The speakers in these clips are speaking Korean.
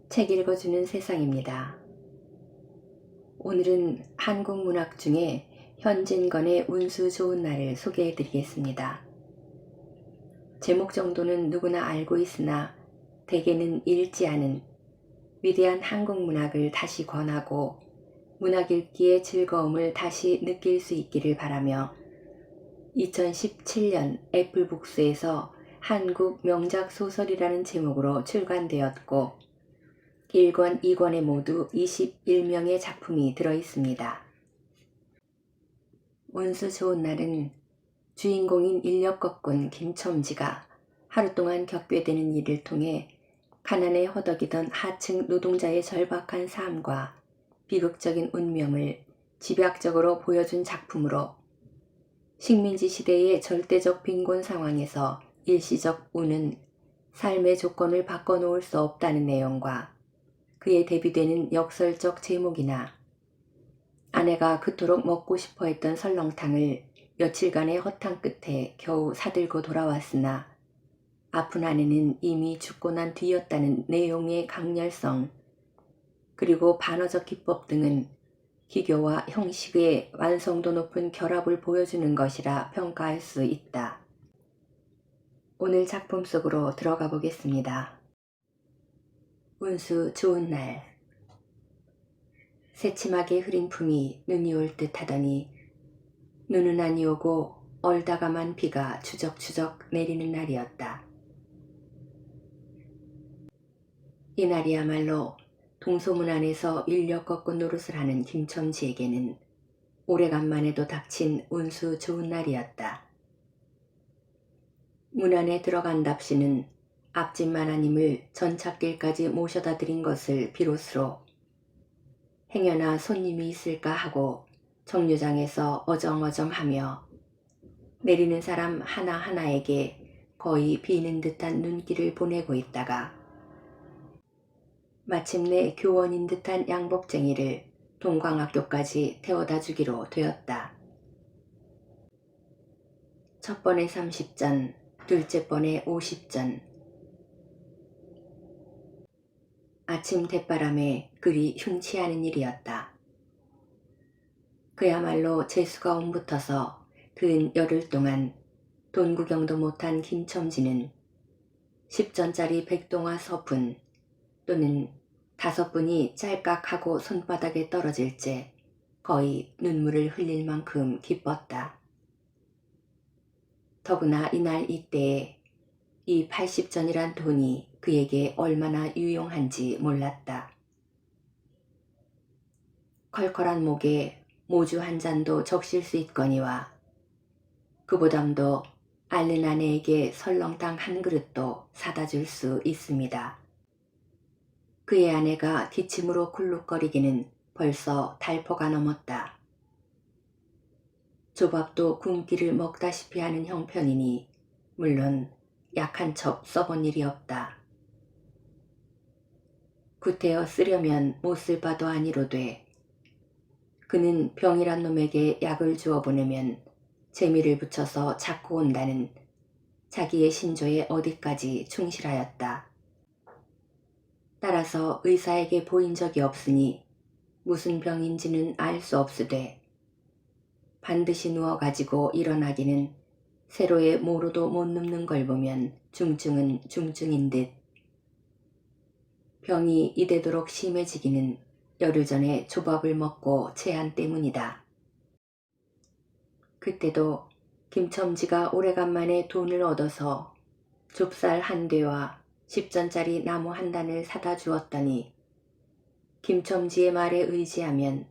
책 읽어주는 세상입니다. 오늘은 한국 문학 중에 현진건의 운수 좋은 날을 소개해 드리겠습니다. 제목 정도는 누구나 알고 있으나 대개는 읽지 않은 위대한 한국 문학을 다시 권하고 문학 읽기의 즐거움을 다시 느낄 수 있기를 바라며 2017년 애플북스에서 한국 명작 소설이라는 제목으로 출간되었고 1권, 2권에 모두 21명의 작품이 들어있습니다. 운수 좋은 날은 주인공인 인력거꾼 김첨지가 하루 동안 겪게 되는 일을 통해 가난에 허덕이던 하층 노동자의 절박한 삶과 비극적인 운명을 집약적으로 보여준 작품으로 식민지 시대의 절대적 빈곤 상황에서 일시적 운은 삶의 조건을 바꿔놓을 수 없다는 내용과 그에 대비되는 역설적 제목이나 아내가 그토록 먹고 싶어 했던 설렁탕을 며칠간의 허탕 끝에 겨우 사들고 돌아왔으나 아픈 아내는 이미 죽고 난 뒤였다는 내용의 강렬성, 그리고 반어적 기법 등은 기교와 형식의 완성도 높은 결합을 보여주는 것이라 평가할 수 있다. 오늘 작품 속으로 들어가 보겠습니다. 운수 좋은 날. 새침하게 흐린 품이 눈이 올 듯 하더니 눈은 아니오고 얼다가만 비가 추적추적 내리는 날이었다. 이날이야말로 동소문 안에서 인력거꾼 노릇을 하는 김첨지에게는 오래간만에도 닥친 운수 좋은 날이었다. 문 안에 들어간답시는 앞집 마나님을 전찻길까지 모셔다 드린 것을 비롯으로 행여나 손님이 있을까 하고 정류장에서 어정어정하며 내리는 사람 하나하나에게 거의 비는 듯한 눈길을 보내고 있다가 마침내 교원인 듯한 양복쟁이를 동광학교까지 태워다 주기로 되었다. 첫 번에 30전, 둘째 번에 50전. 아침 대바람에 그리 흉치 않은 일이었다. 그야말로 재수가 옴붙어서 근 열흘 동안 돈 구경도 못한 김첨지는 10전짜리 백동화 서분 또는 5분이 짤깍하고 손바닥에 떨어질 째 거의 눈물을 흘릴 만큼 기뻤다. 더구나 이날 이때에 이 80전이란 돈이 그에게 얼마나 유용한지 몰랐다. 컬컬한 목에 모주 한 잔도 적실 수 있거니와 그보담도 앓는 아내에게 설렁탕 한 그릇도 사다 줄 수 있습니다. 그의 아내가 기침으로 굴룩거리기는 벌써 달포가 넘었다. 조밥도 굶기를 먹다시피 하는 형편이니 물론 약한 첩 써본 일이 없다. 구태여 쓰려면 못 쓸 바도 아니로되 그는 병이란 놈에게 약을 주어 보내면 재미를 붙여서 자꾸 온다는 자기의 신조에 어디까지 충실하였다. 따라서 의사에게 보인 적이 없으니 무슨 병인지는 알 수 없으되 반드시 누워가지고 일어나기는 세로에 모로도 못 눕는 걸 보면 중증은 중증인 듯 병이 이대도록 심해지기는 열흘 전에 조밥을 먹고 체한 때문이다. 그때도 김첨지가 오래간만에 돈을 얻어서 좁쌀 한 대와 10전짜리 나무 한 단을 사다 주었더니 김첨지의 말에 의지하면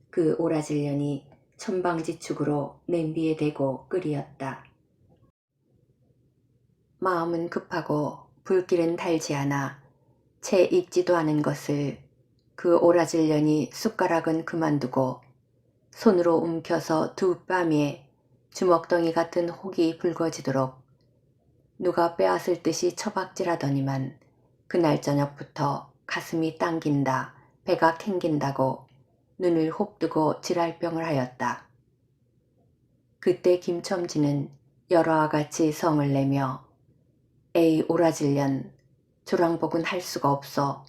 그 오라질년이 천방지축으로 냄비에 대고 끓이었다. 마음은 급하고 불길은 달지 않아 채 익지도 않은 것을 그 오라질년이 숟가락은 그만두고 손으로 움켜서 두 뺨에 주먹덩이 같은 혹이 붉어지도록 누가 빼앗을 듯이 처박질하더니만 그날 저녁부터 가슴이 당긴다, 배가 캥긴다고 눈을 혹뜨고 지랄병을 하였다. 그때 김첨지는 여러와 같이 성을 내며 에이 오라질년 조랑복은 할 수가 없어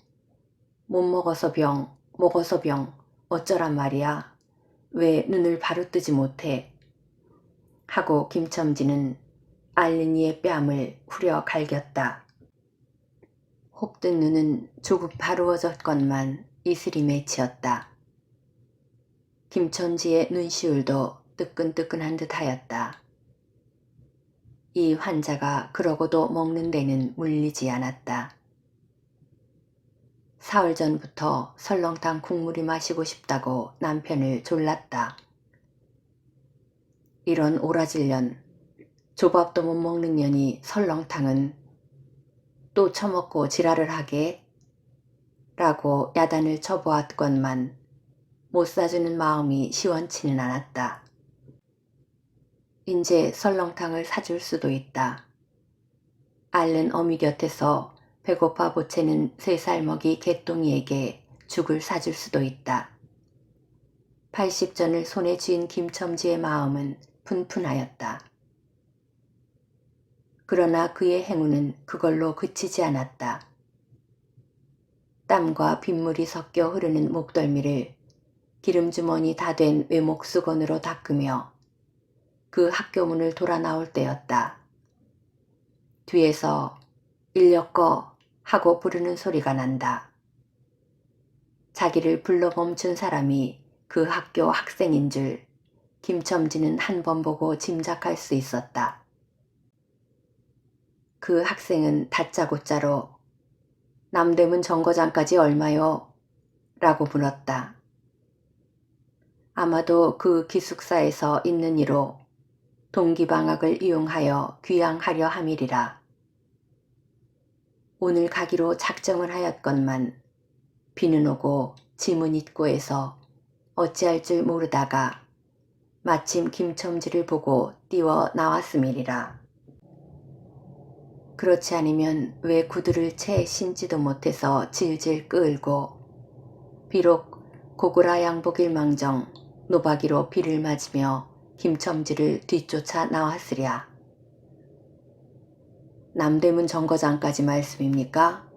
못 먹어서 병, 먹어서 병, 어쩌란 말이야. 왜 눈을 바로 뜨지 못해? 하고 김첨지는 알린이의 뺨을 후려 갈겼다. 혹든 눈은 조금 바루어졌건만 이슬이 맺히었다. 김첨지의 눈시울도 뜨끈뜨끈한 듯하였다. 이 환자가 그러고도 먹는 데는 물리지 않았다. 사흘 전부터 설렁탕 국물이 마시고 싶다고 남편을 졸랐다. 이런 오라질년, 조밥도 못 먹는 년이 설렁탕은 또 처먹고 지랄을 하게? 라고 야단을 쳐보았건만 못 사주는 마음이 시원치는 않았다. 인제 설렁탕을 사줄 수도 있다. 앓는 어미 곁에서 배고파 보채는 3살 먹이 개똥이에게 죽을 사줄 수도 있다. 80전을 손에 쥔 김첨지의 마음은 분분하였다. 그러나 그의 행운은 그걸로 그치지 않았다. 땀과 빗물이 섞여 흐르는 목덜미를 기름주머니 다 된 외목수건으로 닦으며 그 학교문을 돌아 나올 때였다. 뒤에서 인력거 하고 부르는 소리가 난다. 자기를 불러 멈춘 사람이 그 학교 학생인 줄 김첨지는 한 번 보고 짐작할 수 있었다. 그 학생은 다짜고짜로 남대문 정거장까지 얼마요? 라고 물었다. 아마도 그 기숙사에서 있는 이로 동기방학을 이용하여 귀향하려 함이리라. 오늘 가기로 작정을 하였건만 비는 오고 짐은 있고 해서 어찌할 줄 모르다가 마침 김첨지를 보고 뛰어 나왔음이리라. 그렇지 않으면 왜 구두를 채 신지도 못해서 질질 끌고 비록 고구라 양복일망정 노박이로 비를 맞으며 김첨지를 뒤쫓아 나왔으랴. 남대문 정거장까지 말씀입니까?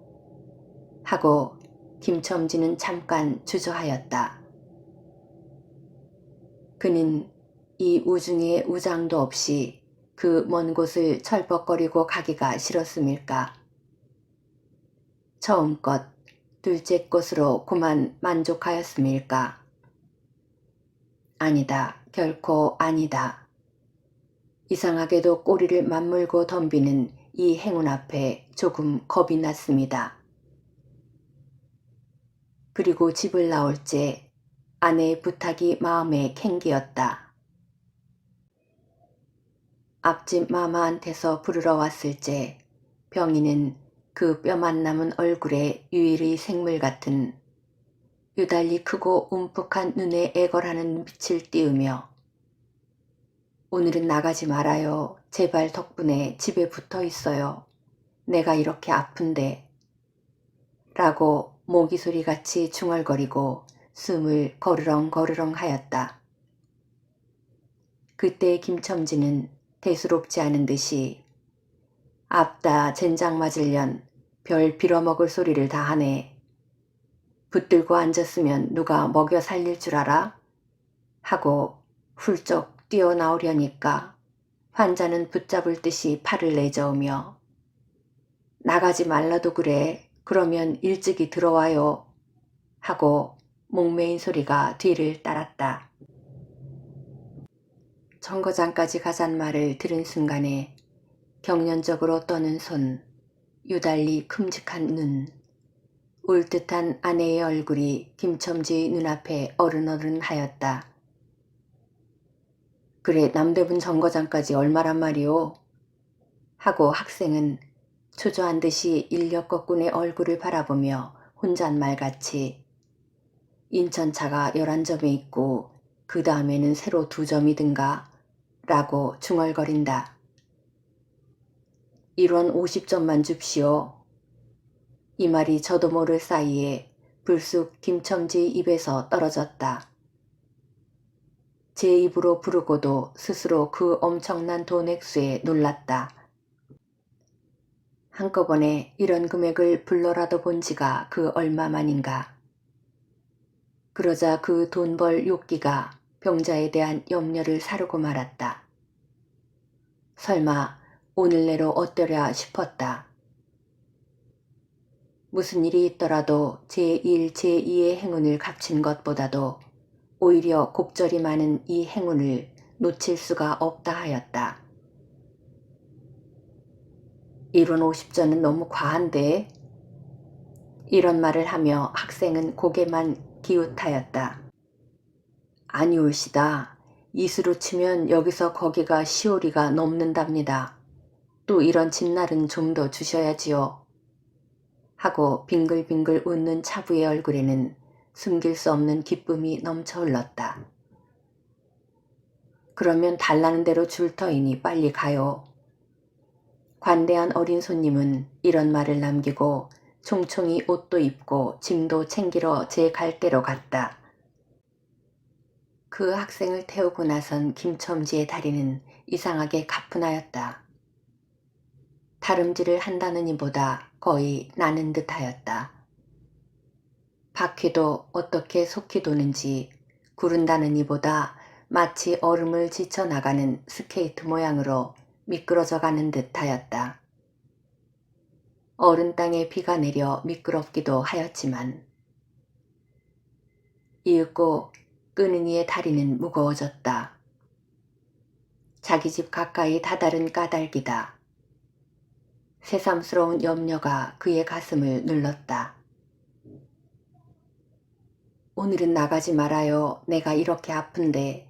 하고 김첨지는 잠깐 주저하였다. 그는 이 우중에 우장도 없이 그 먼 곳을 철벅거리고 가기가 싫었음일까? 처음 것, 둘째 것으로 고만 만족하였음일까? 아니다, 결코 아니다. 이상하게도 꼬리를 맞물고 덤비는 이 행운 앞에 조금 겁이 났습니다. 그리고 집을 나올 때 아내의 부탁이 마음에 캥기었다. 앞집 마마한테서 부르러 왔을 때 병인은 그 뼈만 남은 얼굴에 유일의 생물 같은 유달리 크고 움푹한 눈에 애걸하는 빛을 띄우며 오늘은 나가지 말아요. 제발 덕분에 집에 붙어 있어요. 내가 이렇게 아픈데. 라고 모기소리같이 중얼거리고 숨을 거르렁거르렁 하였다. 그때 김첨지는 대수롭지 않은 듯이 앞다 젠장 맞을련 별 빌어먹을 소리를 다 하네. 붙들고 앉았으면 누가 먹여 살릴 줄 알아? 하고 훌쩍 뛰어나오려니까 환자는 붙잡을 듯이 팔을 내저으며 나가지 말라도 그래. 그러면 일찍이 들어와요. 하고 목매인 소리가 뒤를 따랐다. 정거장까지 가잔 말을 들은 순간에 경련적으로 떠는 손, 유달리 큼직한 눈, 울듯한 아내의 얼굴이 김첨지의 눈앞에 어른어른하였다. 그래 남대문 정거장까지 얼마란 말이오? 하고 학생은 초조한 듯이 인력거꾼의 얼굴을 바라보며 혼잣말같이 인천차가 11점에 있고 그 다음에는 새로 2점이든가 라고 중얼거린다. 1원 50점만 줍시오. 이 말이 저도 모를 사이에 불쑥 김첨지 입에서 떨어졌다. 제 입으로 부르고도 스스로 그 엄청난 돈 액수에 놀랐다. 한꺼번에 이런 금액을 불러라도 본 지가 그 얼마만인가. 그러자 그 돈 벌 욕기가 병자에 대한 염려를 사르고 말았다. 설마 오늘 내로 어떠랴 싶었다. 무슨 일이 있더라도 제1, 제2의 행운을 값진 것보다도 오히려 곡절이 많은 이 행운을 놓칠 수가 없다 하였다. 1원 50전은 너무 과한데? 이런 말을 하며 학생은 고개만 기웃하였다. 아니올시다. 이수로 치면 여기서 거기가 시오리가 넘는답니다. 또 이런 진날은 좀 더 주셔야지요. 하고 빙글빙글 웃는 차부의 얼굴에는 숨길 수 없는 기쁨이 넘쳐 흘렀다. 그러면 달라는 대로 줄 터이니 빨리 가요. 관대한 어린 손님은 이런 말을 남기고 총총히 옷도 입고 짐도 챙기러 제 갈대로 갔다. 그 학생을 태우고 나선 김첨지의 다리는 이상하게 가뿐하였다. 다름질을 한다느니보다 거의 나는 듯하였다. 바퀴도 어떻게 속히 도는지 구른다느니보다 마치 얼음을 지쳐나가는 스케이트 모양으로 미끄러져 가는 듯하였다. 어른 땅에 비가 내려 미끄럽기도 하였지만 이윽고 끄는 이의 다리는 무거워졌다. 자기 집 가까이 다다른 까닭이다. 새삼스러운 염려가 그의 가슴을 눌렀다. 오늘은 나가지 말아요. 내가 이렇게 아픈데.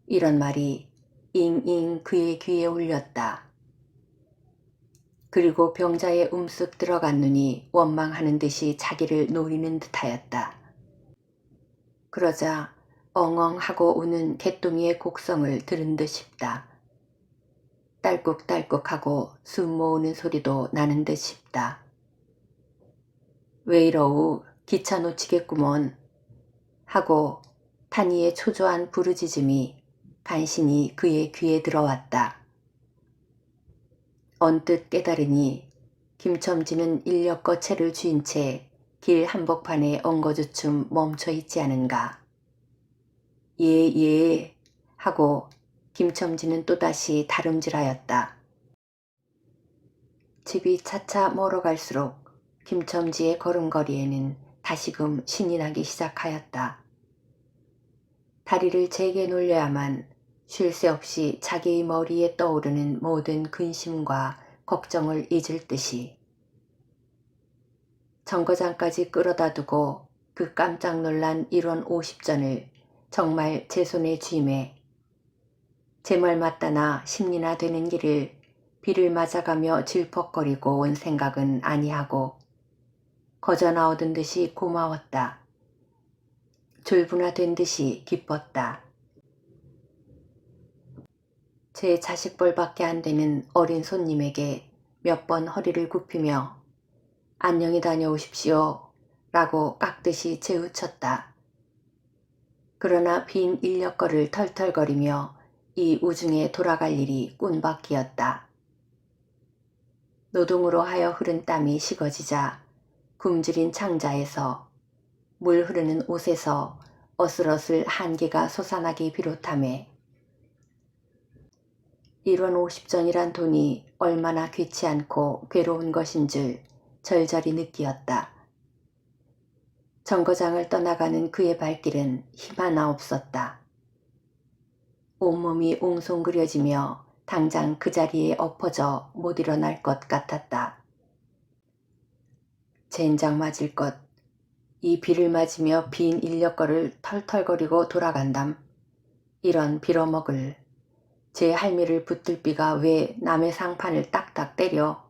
이런 말이 잉잉 그의 귀에 울렸다. 그리고 병자의 움쓱 들어간 눈이 원망하는 듯이 자기를 노리는 듯하였다. 그러자 엉엉하고 우는 개똥이의 곡성을 들은 듯 싶다. 딸꾹딸꾹하고 숨 모으는 소리도 나는 듯 싶다. 왜 이러우 기차 놓치겠구먼 하고 탄이의 초조한 부르짖음이 간신히 그의 귀에 들어왔다. 언뜻 깨달으니 김첨지는 인력거 채를 쥐인 채 길 한복판에 엉거주춤 멈춰 있지 않은가. 예 하고 김첨지는 또다시 다름질하였다. 집이 차차 멀어갈수록 김첨지의 걸음걸이에는 다시금 신이 나기 시작하였다. 다리를 제게 놀려야만 쉴 새 없이 자기의 머리에 떠오르는 모든 근심과 걱정을 잊을 듯이 정거장까지 끌어다 두고 그 깜짝 놀란 1원 50전을 정말 제 손에 쥐매 제 말 맞다나 10리나 되는 길을 비를 맞아가며 질퍽거리고 온 생각은 아니하고 거저 나오던 듯이 고마웠다. 졸분화된 듯이 기뻤다. 제 자식벌밖에 안 되는 어린 손님에게 몇 번 허리를 굽히며 안녕히 다녀오십시오 라고 깍듯이 재우쳤다. 그러나 빈 인력거를 털털거리며 이 우중에 돌아갈 일이 꾼밖이었다. 노동으로 하여 흐른 땀이 식어지자 굶주린 창자에서 물 흐르는 옷에서 어슬어슬 한기가 솟아나기 비롯하며 1원 50전이란 돈이 얼마나 귀치 않고 괴로운 것인 줄 절절히 느끼었다. 정거장을 떠나가는 그의 발길은 힘 하나 없었다. 온몸이 옹송그려지며 당장 그 자리에 엎어져 못 일어날 것 같았다. 젠장 맞을 것. 이 비를 맞으며 빈 인력거를 털털거리고 돌아간담. 이런 빌어먹을. 제 할미를 붙들 비가 왜 남의 상판을 딱딱 때려.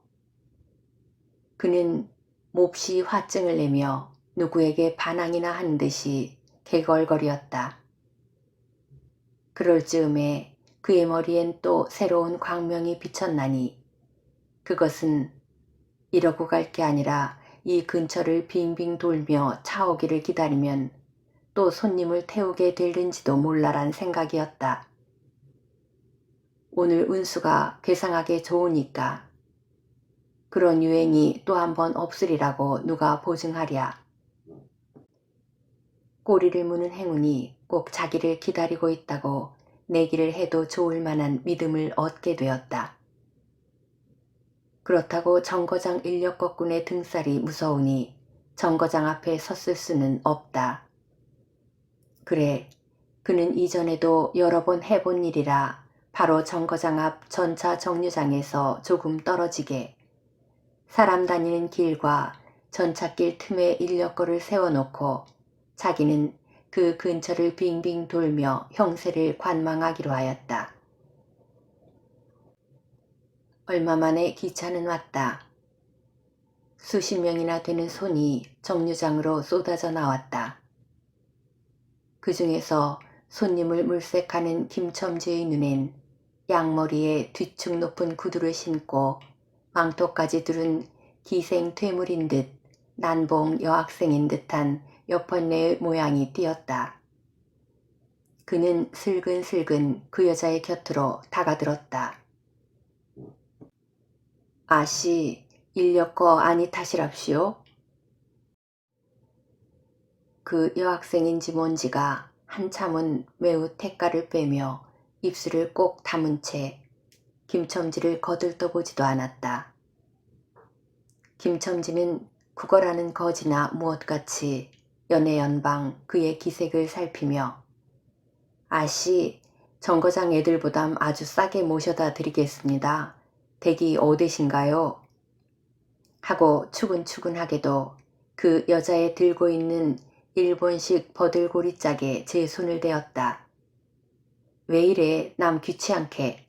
그는 몹시 화증을 내며 누구에게 반항이나 하는 듯이 개걸거리었다. 그럴 즈음에 그의 머리엔 또 새로운 광명이 비쳤나니 그것은 이러고 갈 게 아니라 이 근처를 빙빙 돌며 차 오기를 기다리면 또 손님을 태우게 될는지도 몰라란 생각이었다. 오늘 운수가 괴상하게 좋으니까. 그런 유행이 또 한 번 없으리라고 누가 보증하랴. 꼬리를 무는 행운이 꼭 자기를 기다리고 있다고 내기를 해도 좋을 만한 믿음을 얻게 되었다. 그렇다고 정거장 인력거꾼의 등살이 무서우니 정거장 앞에 섰을 수는 없다. 그래, 그는 이전에도 여러 번 해본 일이라 바로 정거장 앞 전차 정류장에서 조금 떨어지게 사람 다니는 길과 전차길 틈에 인력거를 세워놓고 자기는 그 근처를 빙빙 돌며 형세를 관망하기로 하였다. 얼마 만에 기차는 왔다. 수십 명이나 되는 손이 정류장으로 쏟아져 나왔다. 그 중에서 손님을 물색하는 김첨지의 눈엔 양머리에 뒤축 높은 구두를 신고 망토까지 두른 기생 퇴물인 듯 난봉 여학생인 듯한 여펀네의 모양이 띄었다. 그는 슬근슬근 그 여자의 곁으로 다가들었다. 아씨, 인력거 아니 타시랍시오. 그 여학생인지 뭔지가 한참은 매우 태가를 빼며 입술을 꼭 다문 채 김첨지를 거들떠보지도 않았다. 김첨지는 국어라는 거지나 무엇같이 연애연방 그의 기색을 살피며 아씨, 정거장 애들보담 아주 싸게 모셔다 드리겠습니다. 댁이 어디신가요? 하고 추근추근하게도 그 여자의 들고 있는 일본식 버들고리 짝에 제 손을 대었다. 왜 이래 남 귀치않게.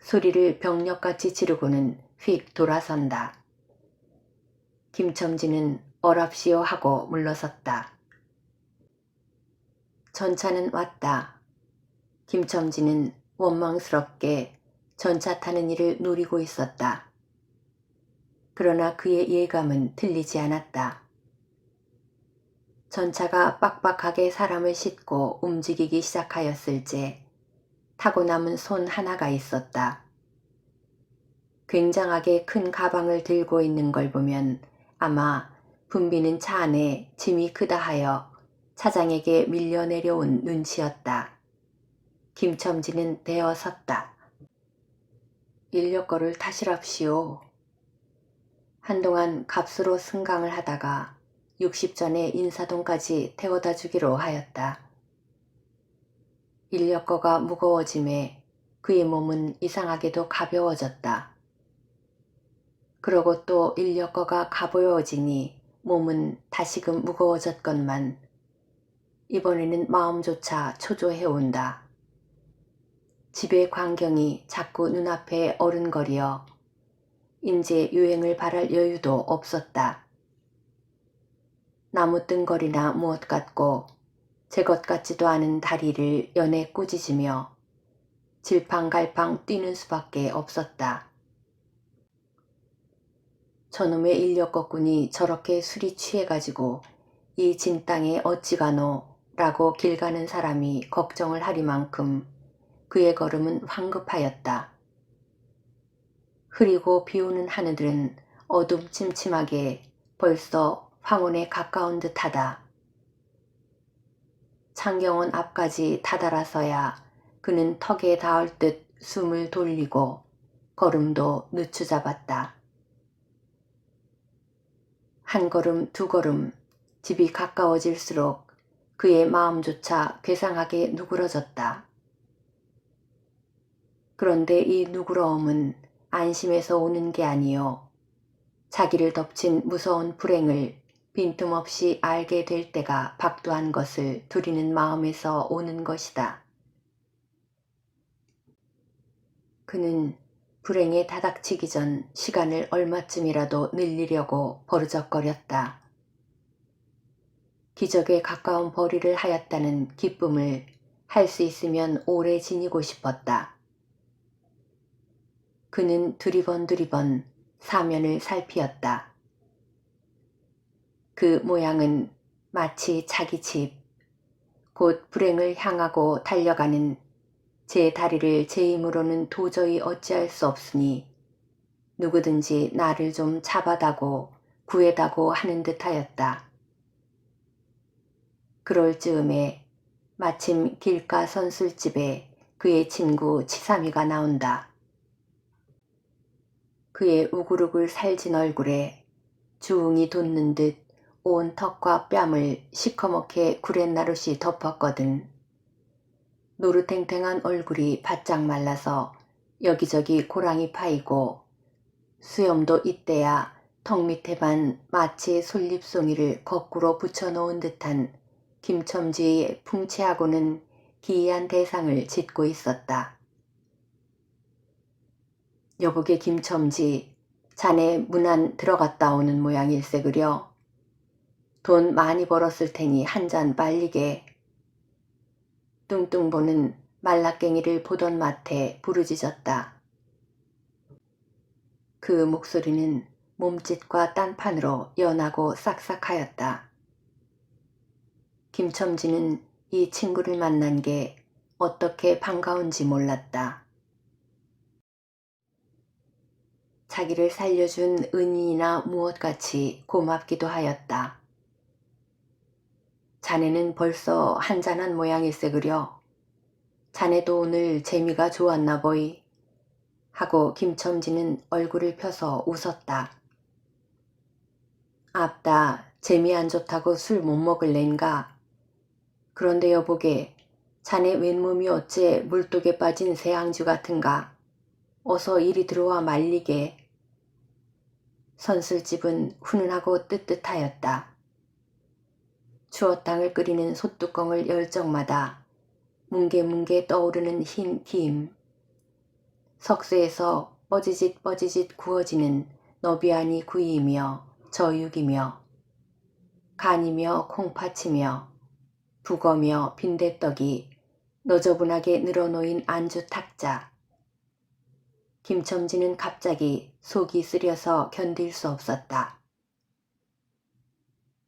소리를 병력같이 지르고는 휙 돌아선다. 김첨지는 어랍시오 하고 물러섰다. 전차는 왔다. 김첨지는 원망스럽게 전차 타는 일을 노리고 있었다. 그러나 그의 예감은 틀리지 않았다. 전차가 빡빡하게 사람을 싣고 움직이기 시작하였을 때 타고 남은 손 하나가 있었다. 굉장하게 큰 가방을 들고 있는 걸 보면 아마 붐비는 차 안에 짐이 크다 하여 차장에게 밀려 내려온 눈치였다. 김첨지는 대어 섰다. 인력거를 타시랍시오. 한동안 값으로 승강을 하다가 60전에 인사동까지 태워다 주기로 하였다. 인력거가 무거워짐에 그의 몸은 이상하게도 가벼워졌다. 그러고 또 인력거가 가벼워지니 몸은 다시금 무거워졌건만 이번에는 마음조차 초조해온다. 집의 광경이 자꾸 눈앞에 어른거려 인제 유행을 바랄 여유도 없었다. 나무뜬거리나 무엇 같고 제 것 같지도 않은 다리를 연에 꾸짖으며 질팡갈팡 뛰는 수밖에 없었다. 저놈의 인력거꾼이 저렇게 술이 취해가지고 이 진땅에 어찌 가노 라고 길 가는 사람이 걱정을 하리만큼 그의 걸음은 황급하였다. 흐리고 비오는 하늘은 어둠침침하게 벌써 황혼에 가까운 듯하다. 창경원 앞까지 다다라서야 그는 턱에 닿을 듯 숨을 돌리고 걸음도 늦추잡았다. 한 걸음 두 걸음 집이 가까워질수록 그의 마음조차 괴상하게 누그러졌다. 그런데 이 누그러움은 안심해서 오는 게 아니요. 자기를 덮친 무서운 불행을 빈틈없이 알게 될 때가 박두한 것을 두리는 마음에서 오는 것이다. 그는 불행에 다닥치기 전 시간을 얼마쯤이라도 늘리려고 버르적거렸다. 기적에 가까운 벌이를 하였다는 기쁨을 할 수 있으면 오래 지니고 싶었다. 그는 두리번 사면을 살피었다. 그 모양은 마치 자기 집, 곧 불행을 향하고 달려가는 제 다리를 제 힘으로는 도저히 어찌할 수 없으니 누구든지 나를 좀 잡아다고 구해다고 하는 듯하였다. 그럴 즈음에 마침 길가 선술집에 그의 친구 치삼이가 나온다. 그의 우글우글 살진 얼굴에 주웅이 돋는 듯 온 턱과 뺨을 시커멓게 구렛나룻이 덮었거든. 노릇탱탱한 얼굴이 바짝 말라서 여기저기 고랑이 파이고 수염도 이때야 턱 밑에만 마치 솔잎송이를 거꾸로 붙여놓은 듯한 김첨지의 풍채하고는 기이한 대상을 짓고 있었다. 여보게 김첨지, 자네 문안 들어갔다 오는 모양일세 그려. 돈 많이 벌었을 테니 한 잔 말리게. 뚱뚱보는 말라깽이를 보던 맛에 부르짖었다. 그 목소리는 몸짓과 딴판으로 연하고 싹싹하였다. 김첨지는 이 친구를 만난 게 어떻게 반가운지 몰랐다. 자기를 살려준 은인이나 무엇같이 고맙기도 하였다. 자네는 벌써 한잔한 모양일세 그려. 자네도 오늘 재미가 좋았나 보이. 하고 김첨지는 얼굴을 펴서 웃었다. 앞다 재미 안 좋다고 술 못 먹을랜가. 그런데 여보게 자네 왼몸이 어째 물독에 빠진 새앙쥐 같은가. 어서 이리 들어와 말리게. 선술집은 훈훈하고 뜨뜻하였다. 추어탕을 끓이는 솥뚜껑을 열 적마다 뭉게뭉게 떠오르는 흰 김, 석쇠에서 뻐지짓 구워지는 너비아니 구이이며 저육이며 간이며 콩팥이며 북어며 빈대떡이 너저분하게 늘어놓인 안주 탁자. 김첨지는 갑자기 속이 쓰려서 견딜 수 없었다.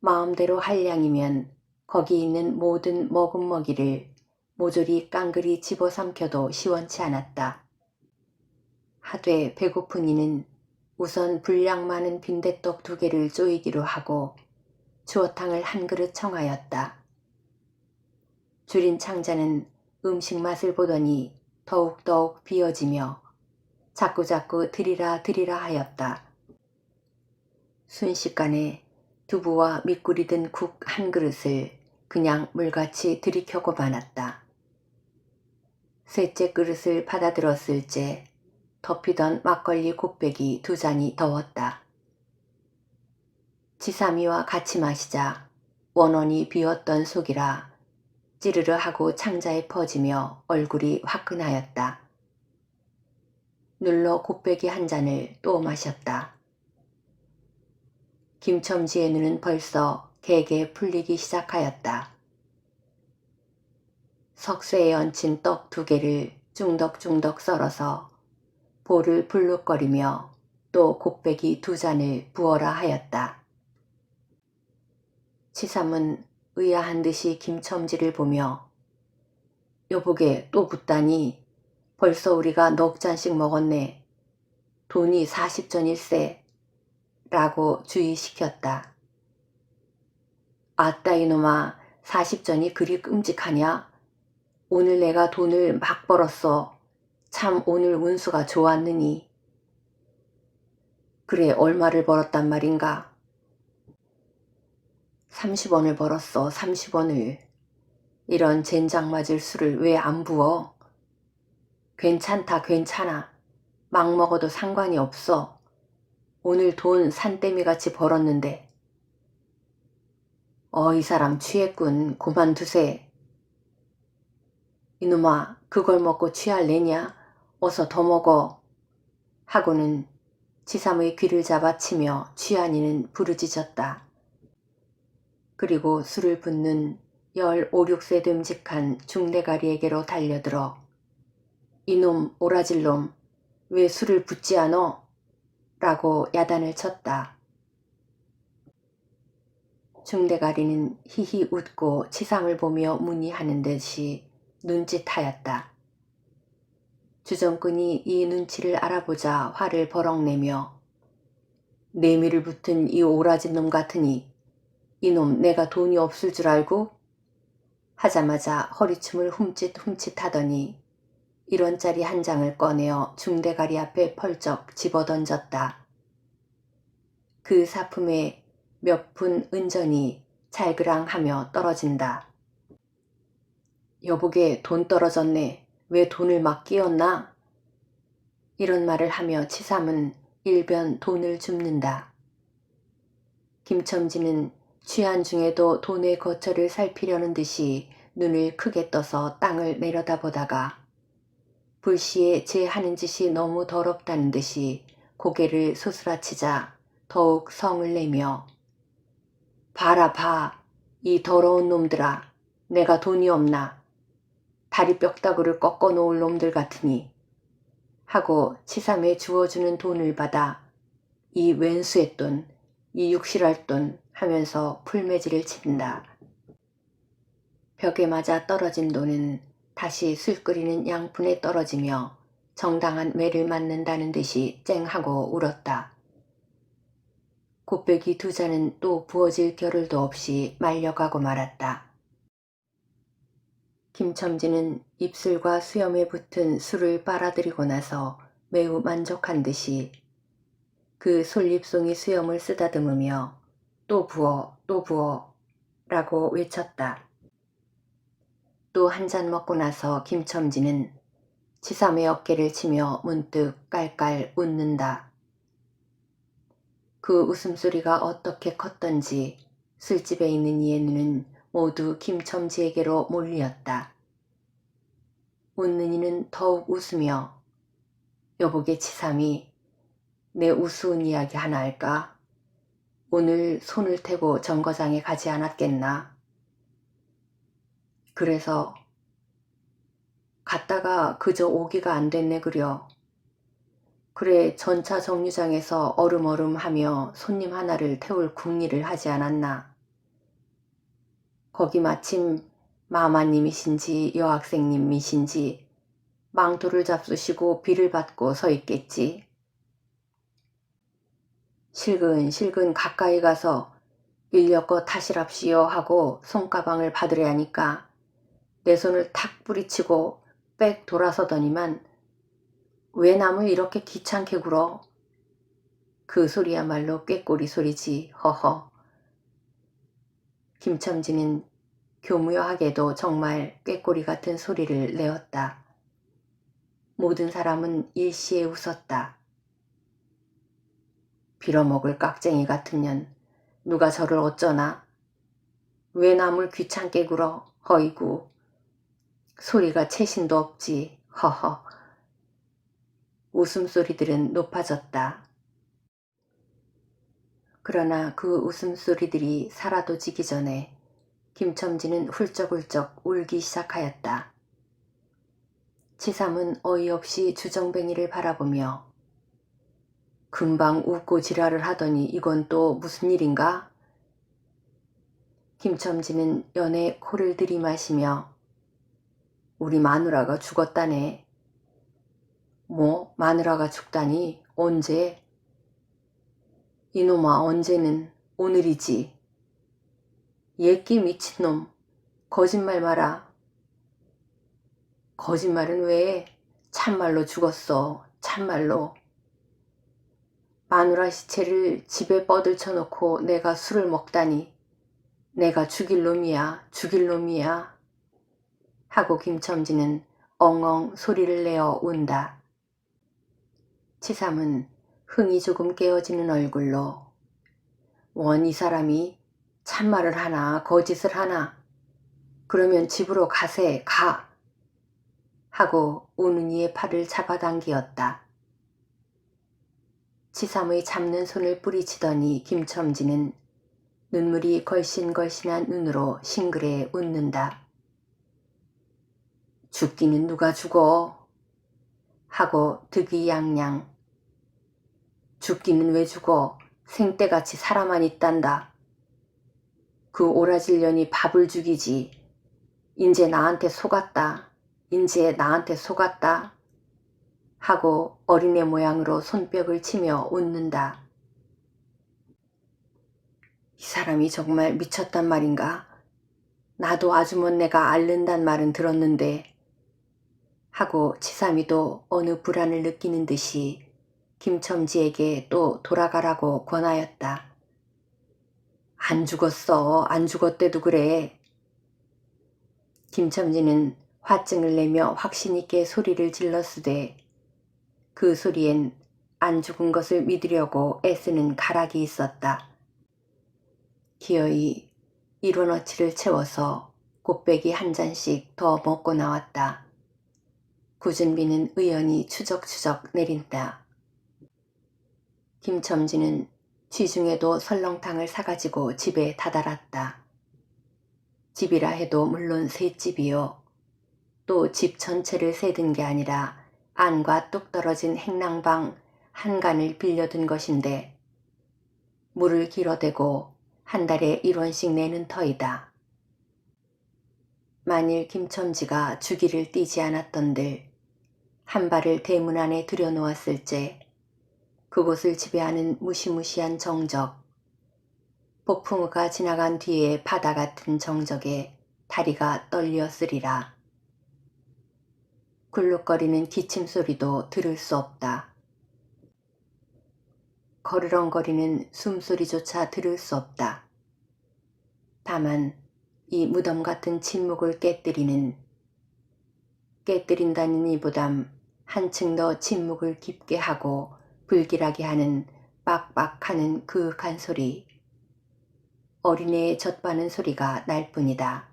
마음대로 할 양이면 거기 있는 모든 먹음먹이를 모조리 깡그리 집어삼켜도 시원치 않았다. 하되 배고픈 이는 우선 분량 많은 빈대떡 2개를 쪼이기로 하고 추어탕을 한 그릇 청하였다. 줄인 창자는 음식 맛을 보더니 더욱더욱 비어지며 자꾸자꾸 드리라 하였다. 순식간에 두부와 밑꿀이 든 국 한 그릇을 그냥 물같이 들이켜고 말았다. 셋째 그릇을 받아들었을 때 덮이던 막걸리 곱빼기 2잔이 더웠다. 지삼이와 같이 마시자 원원이 비었던 속이라 찌르르 하고 창자에 퍼지며 얼굴이 화끈하였다. 눌러 곱빼기 한 잔을 또 마셨다. 김첨지의 눈은 벌써 개게 풀리기 시작하였다. 석쇠에 얹힌 떡 2개를 중덕중덕 썰어서 볼을 불룩거리며 또 곱빼기 2잔을 부어라 하였다. 치삼은 의아한 듯이 김첨지를 보며 여보게 또 붓다니. 벌써 우리가 넉 잔씩 먹었네. 돈이 40전일세. 라고 주의시켰다. 아따 이놈아, 40전이 그리 끔찍하냐? 오늘 내가 돈을 막 벌었어. 참 오늘 운수가 좋았느니. 그래, 얼마를 벌었단 말인가? 30원을 벌었어, 30원을. 이런 젠장 맞을 술을 왜 안 부어? 괜찮다, 괜찮아. 막 먹어도 상관이 없어. 오늘 돈 산더미같이 벌었는데. 이 사람 취했군. 그만두세. 이놈아, 그걸 먹고 취할래냐? 어서 더 먹어. 하고는 지삼의 귀를 잡아치며 취한이는 부르짖었다. 그리고 술을 붓는 15, 16세 됨직한 중대가리에게로 달려들어 이놈 오라질놈 왜 술을 붓지 않어? 라고 야단을 쳤다. 중대가리는 히히 웃고 치삼을 보며 문의하는 듯이 눈짓하였다. 주정꾼이 이 눈치를 알아보자 화를 버럭 내며 내미를 붙은 이 오라진 놈 같으니 이놈 내가 돈이 없을 줄 알고? 하자마자 허리춤을 훔칫훔칫 하더니 1원짜리 한 장을 꺼내어 중대가리 앞에 펄쩍 집어던졌다. 그 사품에 몇 푼 은전이 잘그랑하며 떨어진다. 여보게 돈 떨어졌네. 왜 돈을 막 끼웠나? 이런 말을 하며 치삼은 일변 돈을 줍는다. 김첨지는 취한 중에도 돈의 거처를 살피려는 듯이 눈을 크게 떠서 땅을 내려다보다가 불시에 제 하는 짓이 너무 더럽다는 듯이 고개를 소스라치자 더욱 성을 내며 봐라 봐, 이 더러운 놈들아, 내가 돈이 없나, 다리 뼈다구를 꺾어 놓을 놈들 같으니 하고 치삼에 주어주는 돈을 받아 이 왼수의 돈, 이 육실할 돈 하면서 풀매질을 친다. 벽에 맞아 떨어진 돈은 다시 술 끓이는 양푼에 떨어지며 정당한 매를 맞는다는 듯이 쨍하고 울었다. 곱빼기 2잔은 또 부어질 겨를도 없이 말려가고 말았다. 김첨지는 입술과 수염에 붙은 술을 빨아들이고 나서 매우 만족한 듯이 그 솔잎송이 수염을 쓰다듬으며 또 부어, 또 부어 라고 외쳤다. 또 한 잔 먹고 나서 김첨지는 치삼의 어깨를 치며 문득 깔깔 웃는다. 그 웃음소리가 어떻게 컸던지 술집에 있는 이의 눈은 모두 김첨지에게로 몰리었다. 웃는 이는 더욱 웃으며 여보게 치삼이 내 우스운 이야기 하나 할까? 오늘 손을 태고 정거장에 가지 않았겠나? 그래서 갔다가 그저 오기가 안 됐네 그려. 그래 전차 정류장에서 얼음얼음 하며 손님 하나를 태울 궁리를 하지 않았나. 거기 마침 마마님이신지 여학생님이신지 망토를 잡수시고 비를 받고 서 있겠지. 실근실근 가까이 가서 인력거 타시랍시오 하고 손가방을 받으려 하니까 내 손을 탁 뿌리치고 빽 돌아서더니만 왜 남을 이렇게 귀찮게 굴어? 그 소리야말로 꾀꼬리 소리지 허허. 김첨지는 교무여하게도 정말 꾀꼬리 같은 소리를 내었다. 모든 사람은 일시에 웃었다. 빌어먹을 깍쟁이 같은 년, 누가 저를 어쩌나? 왜 남을 귀찮게 굴어? 허이구. 소리가 채신도 없지. 허허. 웃음소리들은 높아졌다. 그러나 그 웃음소리들이 사라도지기 전에 김첨지는 훌쩍훌쩍 울기 시작하였다. 치삼은 어이없이 주정뱅이를 바라보며 금방 웃고 지랄을 하더니 이건 또 무슨 일인가? 김첨지는 연에 코를 들이마시며 우리 마누라가 죽었다네. 뭐 마누라가 죽다니 언제? 이놈아 언제는 오늘이지. 예끼 미친놈 거짓말 마라. 거짓말은 왜? 참말로 죽었어. 참말로. 마누라 시체를 집에 뻗을쳐놓고 내가 술을 먹다니. 내가 죽일 놈이야. 죽일 놈이야. 하고 김첨지는 엉엉 소리를 내어 운다. 치삼은 흥이 조금 깨어지는 얼굴로 원 이 사람이 참말을 하나 거짓을 하나 그러면 집으로 가세 가 하고 우는 이의 팔을 잡아당기었다. 치삼의 잡는 손을 뿌리치더니 김첨지는 눈물이 걸신걸신한 눈으로 싱그레 웃는다. 죽기는 누가 죽어? 하고 득이양양. 죽기는 왜 죽어? 생때같이 살아만 있단다. 그 오라질년이 밥을 죽이지. 인제 나한테 속았다. 인제 나한테 속았다. 하고 어린애 모양으로 손뼉을 치며 웃는다. 이 사람이 정말 미쳤단 말인가? 나도 아주머니가 앓는단 말은 들었는데 하고 치삼이도 어느 불안을 느끼는 듯이 김첨지에게 또 돌아가라고 권하였다. 안 죽었어. 안 죽었대도 그래. 김첨지는 화증을 내며 확신 있게 소리를 질렀으되 그 소리엔 안 죽은 것을 믿으려고 애쓰는 가락이 있었다. 기어이 1원어치를 채워서 곱빼기 한 잔씩 더 먹고 나왔다. 구준비는 의연히 추적추적 내린다. 김첨지는 지중에도 설렁탕을 사가지고 집에 다다랐다. 집이라 해도 물론 새 집이요. 또 집 전체를 세든 게 아니라 안과 뚝 떨어진 행랑방 한 간을 빌려둔 것인데 물을 길어대고 한 달에 1원씩 내는 터이다. 만일 김첨지가 주기를 띄지 않았던들 한 발을 대문 안에 들여놓았을째 그곳을 지배하는 무시무시한 정적, 폭풍우가 지나간 뒤에 바다 같은 정적에 다리가 떨렸으리라. 굴룩거리는 기침 소리도 들을 수 없다. 거르렁거리는 숨소리조차 들을 수 없다. 다만 이 무덤 같은 침묵을 깨뜨린다는 이보담 한층 더 침묵을 깊게 하고 불길하게 하는 빡빡하는 그윽한 소리, 어린애의 젖바는 소리가 날 뿐이다.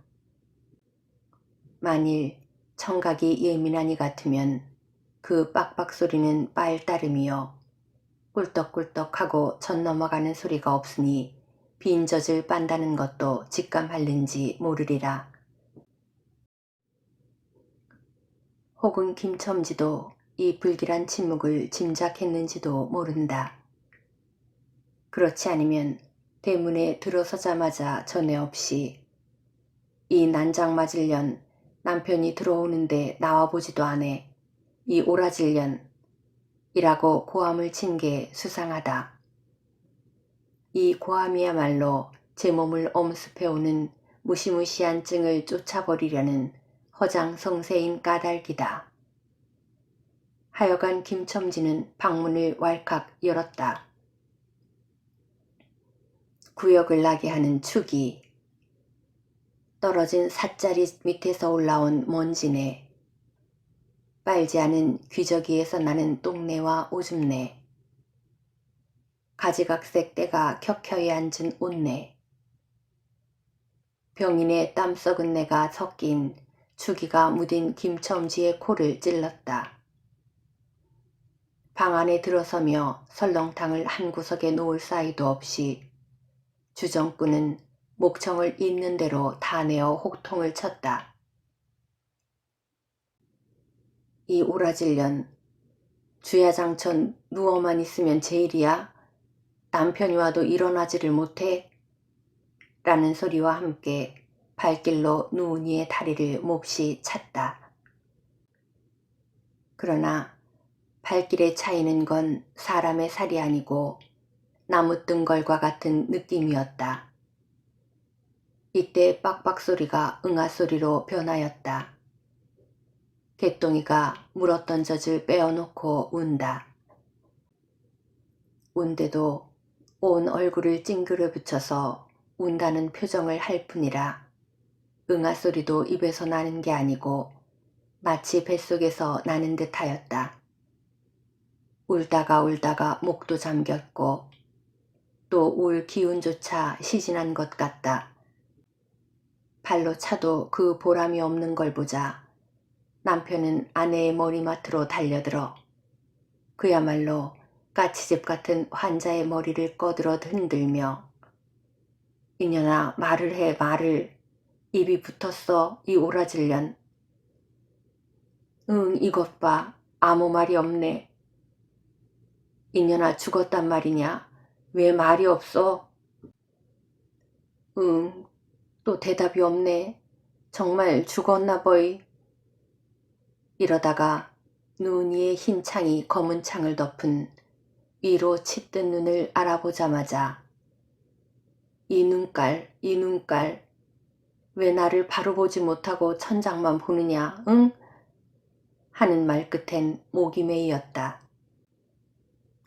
만일 청각이 예민한 이 같으면 그 빡빡 소리는 빨 따름이요. 꿀떡꿀떡하고 젖 넘어가는 소리가 없으니 빈 젖을 빤다는 것도 직감할는지 모르리라. 혹은 김첨지도 이 불길한 침묵을 짐작했는지도 모른다. 그렇지 않으면 대문에 들어서자마자 전에 없이 이 난장 맞을년 남편이 들어오는데 나와보지도 않네. 이 오라질년 이라고 고함을 친 게 수상하다. 이 고함이야말로 제 몸을 엄습해오는 무시무시한 증을 쫓아버리려는 허장성세인 까닭이다. 하여간 김첨지는 방문을 왈칵 열었다. 구역을 나게 하는 축이, 떨어진 삿자리 밑에서 올라온 먼지네, 빨지 않은 귀저귀에서 나는 똥내와 오줌내, 가지각색 때가 켜켜이 앉은 옷내, 병인의 땀 썩은 내가 섞인 주기가 묻은 김첨지의 코를 찔렀다. 방 안에 들어서며 설렁탕을 한 구석에 놓을 사이도 없이 주정꾼은 목청을 있는 대로 다 내어 혹통을 쳤다. 이 오라질년, 주야장천 누워만 있으면 제일이야? 남편이 와도 일어나지를 못해? 라는 소리와 함께 발길로 누운 이의 다리를 몹시 찼다. 그러나 발길에 차이는 건 사람의 살이 아니고 나무 뜬걸과 같은 느낌이었다. 이때 빡빡 소리가 응아 소리로 변하였다. 개똥이가 물었던 젖을 빼어놓고 운다. 운데도 온 얼굴을 찡그려 붙여서 운다는 표정을 할 뿐이라 응아 소리도 입에서 나는 게 아니고 마치 뱃속에서 나는 듯하였다. 울다가 목도 잠겼고 또 울 기운조차 시진한 것 같다. 발로 차도 그 보람이 없는 걸 보자 남편은 아내의 머리맡으로 달려들어 그야말로 까치집 같은 환자의 머리를 꺼들어 흔들며 이년아 말을 해 말을. 입이 붙었어 이 오라질년. 응 이것 봐 아무 말이 없네. 이년아 죽었단 말이냐? 왜 말이 없어? 응 또 대답이 없네. 정말 죽었나 버이. 이러다가 눈 위에 흰 창이 검은 창을 덮은 위로 치뜬 눈을 알아보자마자 이 눈깔, 이 눈깔, 왜 나를 바로 보지 못하고 천장만 보느냐, 응? 하는 말 끝엔 목이 메이었다.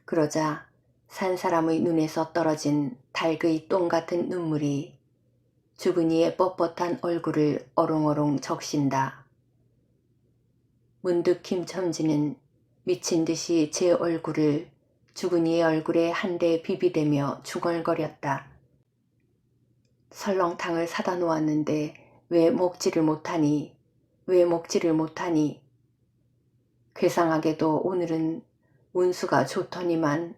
그러자 산 사람의 눈에서 떨어진 닭의 똥 같은 눈물이 주근이의 뻣뻣한 얼굴을 어롱어롱 적신다. 문득 김첨지는 미친 듯이 제 얼굴을 주근이의 얼굴에 한 대 비비대며 중얼거렸다. 설렁탕을 사다 놓았는데 왜 먹지를 못하니? 왜 먹지를 못하니? 괴상하게도 오늘은 운수가 좋더니만